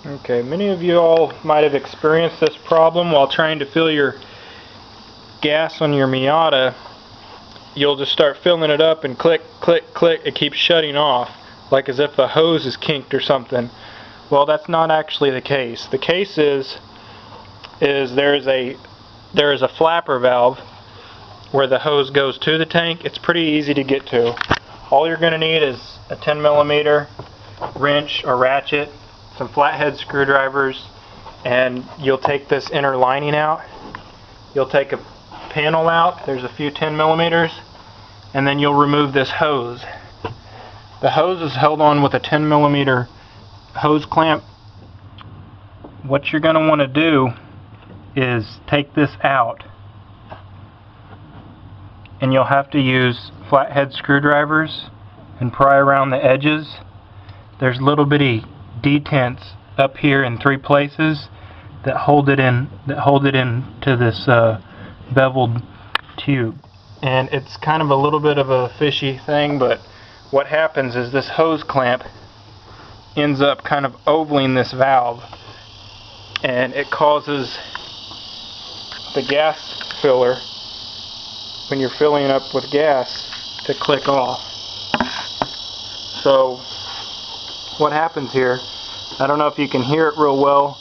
Okay, many of you all might have experienced this problem while trying to fill your gas on your Miata. You'll just start filling it up and click, click, click, it keeps shutting off, like as if the hose is kinked or something. Well, that's not actually the case. The case is there is a flapper valve where the hose goes to the tank. It's pretty easy to get to. All you're going to need is a 10mm wrench or ratchet, some flathead screwdrivers, and you'll take this inner lining out. You'll take a panel out, there's a few 10mm, and then you'll remove this hose. The hose is held on with a 10mm hose clamp. What you're going to want to do is take this out, and you'll have to use flathead screwdrivers and pry around the edges. There's little bitty detents up here in 3 places that hold it in to this beveled tube, and it's kind of a little bit of a fishy thing, but what happens is this hose clamp ends up kind of ovaling this valve, and it causes the gas filler, when you're filling up with gas, to click off. So what happens here, I don't know if you can hear it real well,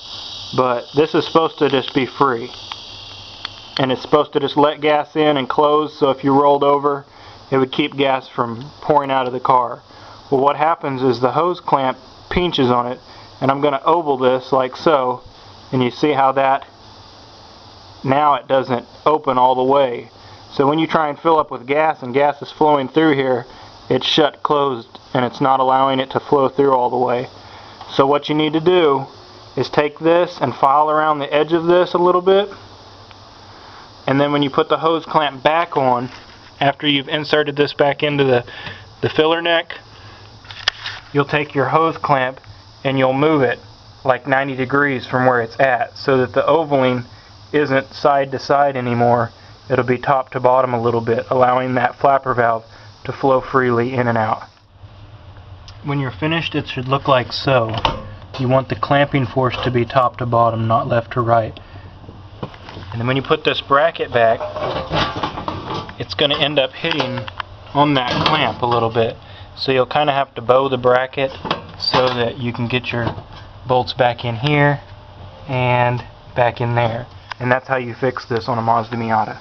but this is supposed to just be free, and it's supposed to just let gas in and close, so if you rolled over it would keep gas from pouring out of the car. Well, what happens is the hose clamp pinches on it, and I'm going to oval this like so, and you see how that now it doesn't open all the way. So when you try and fill up with gas and gas is flowing through here, it's shut closed and it's not allowing it to flow through all the way. So what you need to do is take this and file around the edge of this a little bit, and then when you put the hose clamp back on, after you've inserted this back into the filler neck, you'll take your hose clamp and you'll move it like 90 degrees from where it's at, so that the ovaling isn't side to side anymore. It'll be top to bottom a little bit, allowing that flapper valve to flow freely in and out. When you're finished, it should look like so. You want the clamping force to be top to bottom, not left to right. And then when you put this bracket back, it's going to end up hitting on that clamp a little bit. So you'll kind of have to bow the bracket so that you can get your bolts back in here and back in there. And that's how you fix this on a Mazda Miata.